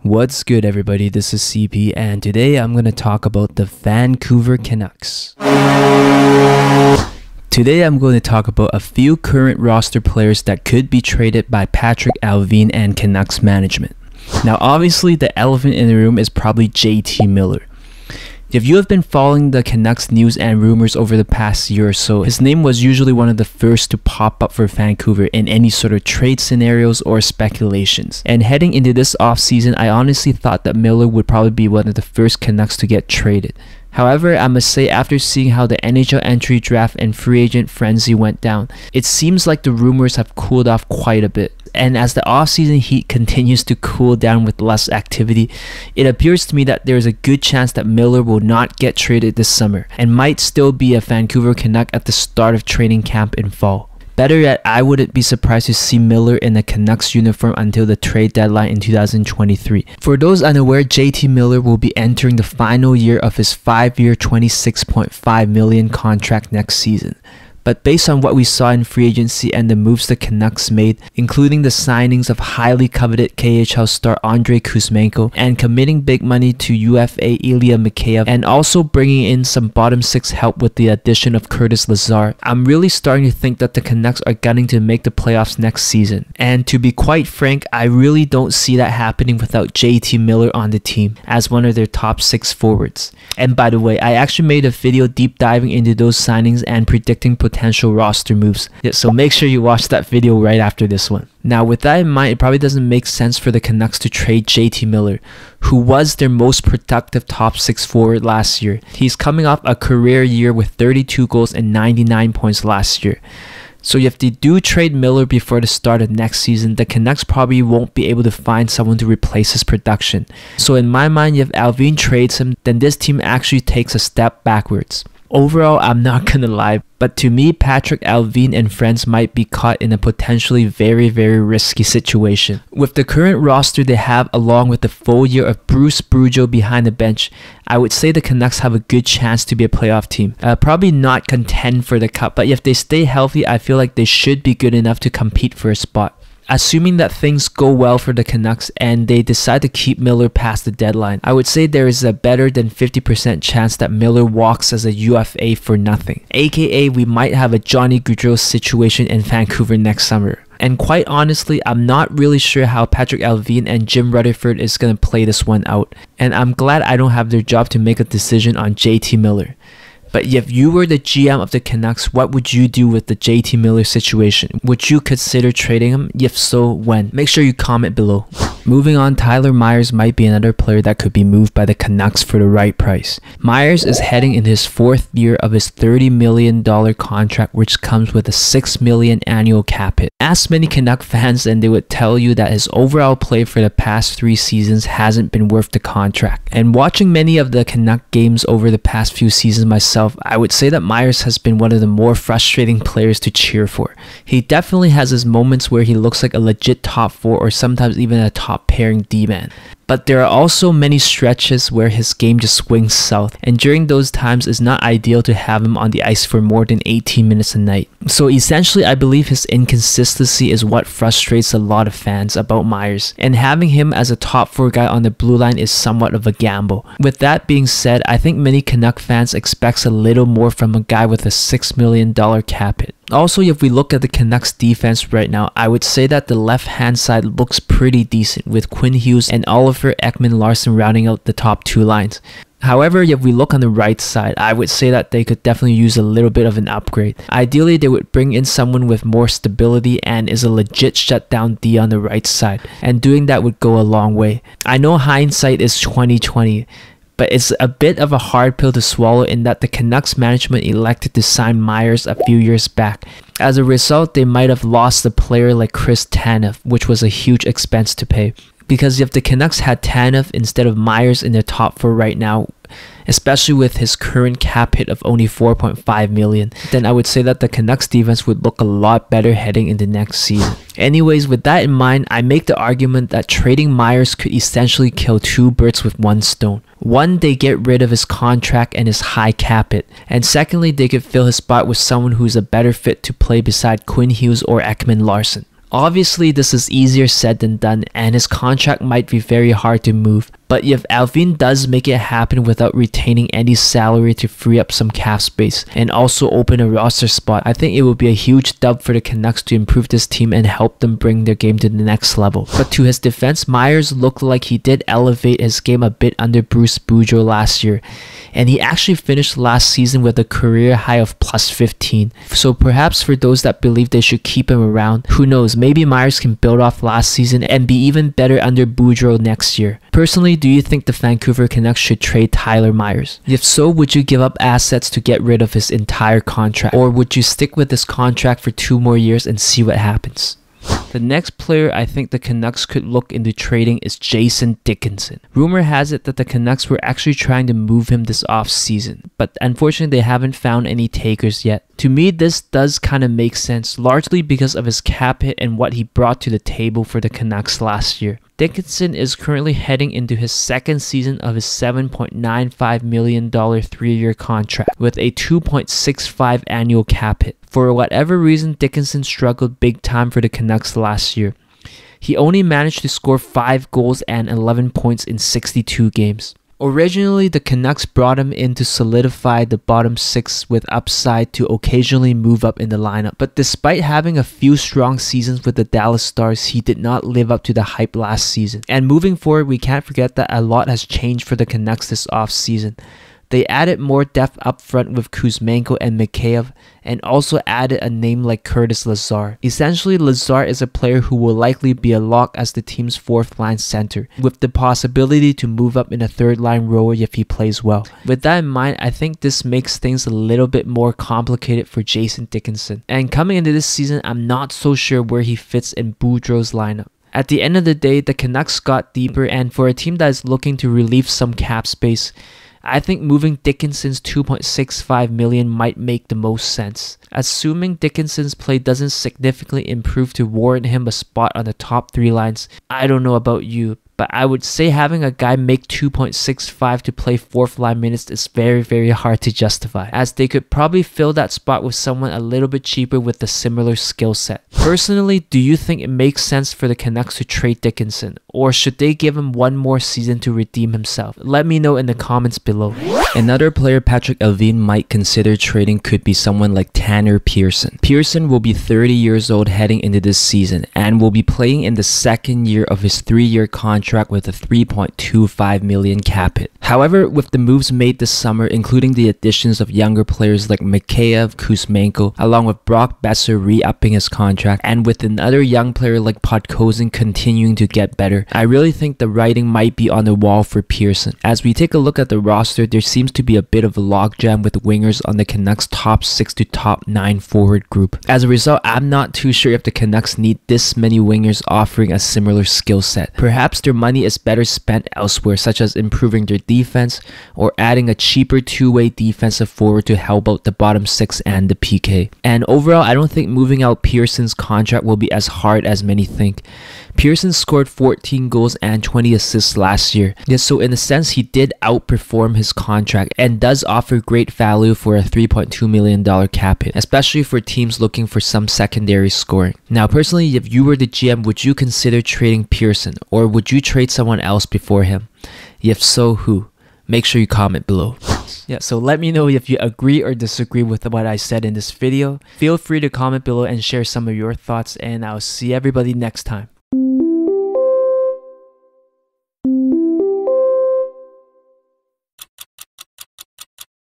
What's good, everybody? This is CP, and today I'm going to talk about the Vancouver Canucks. Today I'm going to talk about a few current roster players that could be traded by Patrik Allvin and Canucks management. Now obviously the elephant in the room is probably JT Miller. If you have been following the Canucks news and rumors over the past year or so, his name was usually one of the first to pop up for Vancouver in any sort of trade scenarios or speculations. And heading into this offseason, I honestly thought that Miller would probably be one of the first Canucks to get traded. However, I must say, after seeing how the NHL entry draft and free agent frenzy went down, it seems like the rumors have cooled off quite a bit. And as the offseason heat continues to cool down with less activity, it appears to me that there is a good chance that Miller will not get traded this summer and might still be a Vancouver Canuck at the start of training camp in fall. Better yet, I wouldn't be surprised to see Miller in a Canucks uniform until the trade deadline in 2023. For those unaware, JT Miller will be entering the final year of his 5-year $26.5 million contract next season. But based on what we saw in free agency and the moves the Canucks made, including the signings of highly coveted KHL star Andrei Kuzmenko and committing big money to UFA Ilya Mikheyev, and also bringing in some bottom six help with the addition of Curtis Lazar, I'm really starting to think that the Canucks are gunning to make the playoffs next season. And to be quite frank, I really don't see that happening without JT Miller on the team as one of their top 6 forwards. And by the way, I actually made a video deep diving into those signings and predicting potential roster moves, so make sure you watch that video right after this one. Now with that in mind, it probably doesn't make sense for the Canucks to trade JT Miller, who was their most productive top 6 forward last year. He's coming off a career year with 32 goals and 99 points last year. So if they do trade Miller before the start of next season, the Canucks probably won't be able to find someone to replace his production. So in my mind, if Allvin trades him, then this team actually takes a step backwards. Overall, I'm not gonna lie, but to me, Patrik Allvin and friends might be caught in a potentially very risky situation. With the current roster they have, along with the full year of Bruce Boudreau behind the bench, I would say the Canucks have a good chance to be a playoff team. Probably not contend for the cup, but if they stay healthy, I feel like they should be good enough to compete for a spot. Assuming that things go well for the Canucks and they decide to keep Miller past the deadline, I would say there is a better than 50% chance that Miller walks as a UFA for nothing. AKA, we might have a Johnny Gaudreau situation in Vancouver next summer. And quite honestly, I'm not really sure how Patrik Allvin and Jim Rutherford is going to play this one out. And I'm glad I don't have their job to make a decision on JT Miller. But if you were the GM of the Canucks, what would you do with the JT Miller situation? Would you consider trading him? If so, when? Make sure you comment below. Moving on, Tyler Myers might be another player that could be moved by the Canucks for the right price. Myers is heading into his 4th year of his $30 million contract, which comes with a $6 million annual cap hit. Ask many Canuck fans and they would tell you that his overall play for the past 3 seasons hasn't been worth the contract. And watching many of the Canuck games over the past few seasons myself, I would say that Myers has been one of the more frustrating players to cheer for. He definitely has his moments where he looks like a legit top 4 or sometimes even a top pairing D-man. But there are also many stretches where his game just swings south, and during those times it's not ideal to have him on the ice for more than 18 minutes a night. So essentially, I believe his inconsistency is what frustrates a lot of fans about Myers, and having him as a top 4 guy on the blue line is somewhat of a gamble. With that being said, I think many Canuck fans expect a little more from a guy with a $6 million cap hit. Also, if we look at the Canucks defense right now, I would say that the left-hand side looks pretty decent, with Quinn Hughes and Oliver Ekman-Larsson rounding out the top 2 lines. However, if we look on the right side, I would say that they could definitely use a little bit of an upgrade. Ideally, they would bring in someone with more stability and is a legit shutdown D on the right side, and doing that would go a long way. I know hindsight is 20/20, but it's a bit of a hard pill to swallow in that the Canucks management elected to sign Myers a few years back. As a result, they might have lost a player like Chris Tanev, which was a huge expense to pay. Because if the Canucks had Tanev instead of Myers in their top 4 right now, especially with his current cap hit of only $4.5 million, then I would say that the Canucks defense would look a lot better heading into next season. Anyways, with that in mind, I make the argument that trading Myers could essentially kill 2 birds with 1 stone. One, they get rid of his contract and his high cap hit, and secondly, they could fill his spot with someone who's a better fit to play beside Quinn Hughes or Ekman-Larsson. Obviously, this is easier said than done, and his contract might be very hard to move. But if Allvin does make it happen without retaining any salary to free up some cap space and also open a roster spot, I think it would be a huge dub for the Canucks to improve this team and help them bring their game to the next level. But to his defense, Myers looked like he did elevate his game a bit under Bruce Boudreau last year, and he actually finished last season with a career high of plus 15. So perhaps for those that believe they should keep him around, who knows, maybe Myers can build off last season and be even better under Boudreau next year. Personally, do you think the Vancouver Canucks should trade Tyler Myers? If so, would you give up assets to get rid of his entire contract? Or would you stick with this contract for 2 more years and see what happens? The next player I think the Canucks could look into trading is Jason Dickinson. Rumor has it that the Canucks were actually trying to move him this offseason, but unfortunately they haven't found any takers yet. To me, this does kind of make sense, largely because of his cap hit and what he brought to the table for the Canucks last year. Dickinson is currently heading into his second season of his $7.95 million 3-year contract with a $2.65 annual cap hit. For whatever reason, Dickinson struggled big time for the Canucks last year. He only managed to score 5 goals and 11 points in 62 games. Originally, the Canucks brought him in to solidify the bottom 6 with upside to occasionally move up in the lineup. But despite having a few strong seasons with the Dallas Stars, he did not live up to the hype last season. And moving forward, we can't forget that a lot has changed for the Canucks this offseason. They added more depth up front with Kuzmenko and Mikheyev, and also added a name like Curtis Lazar. Essentially, Lazar is a player who will likely be a lock as the team's 4th line center, with the possibility to move up in a 3rd line role if he plays well. With that in mind, I think this makes things a little bit more complicated for Jason Dickinson. And coming into this season, I'm not so sure where he fits in Boudreau's lineup. At the end of the day, the Canucks got deeper, and for a team that is looking to relieve some cap space, I think moving Dickinson's $2.65 million might make the most sense. Assuming Dickinson's play doesn't significantly improve to warrant him a spot on the top 3 lines, I don't know about you, but I would say having a guy make $2.65 to play 4th line minutes is very hard to justify, as they could probably fill that spot with someone a little bit cheaper with a similar skill set. Personally, do you think it makes sense for the Canucks to trade Dickinson, or should they give him 1 more season to redeem himself? Let me know in the comments below. Another player Patrik Allvin might consider trading could be someone like Tanner Pearson. Pearson will be 30 years old heading into this season and will be playing in the 2nd year of his 3-year contract with a $3.25 million cap hit. However, with the moves made this summer, including the additions of younger players like Mikheyev, Kuzmenko, along with Brock Boeser re-upping his contract, and with another young player like Podkolzin continuing to get better, I really think the writing might be on the wall for Pearson. As we take a look at the roster, there seems to be a bit of a logjam with wingers on the Canucks' top 6 to top 9 forward group. As a result, I'm not too sure if the Canucks need this many wingers offering a similar skill set. Perhaps their money is better spent elsewhere, such as improving their defense or adding a cheaper 2-way defensive forward to help out the bottom 6 and the PK. And overall, I don't think moving out Pearson's contract will be as hard as many think. Pearson scored 14 goals and 20 assists last year. So in a sense, he did outperform his contract and does offer great value for a $3.2 million cap hit, especially for teams looking for some secondary scoring. Now, personally, if you were the GM, would you consider trading Pearson, or would you trade someone else before him? If so, who? Make sure you comment below. Yeah, so let me know if you agree or disagree with what I said in this video. Feel free to comment below and share some of your thoughts, and I'll see everybody next time.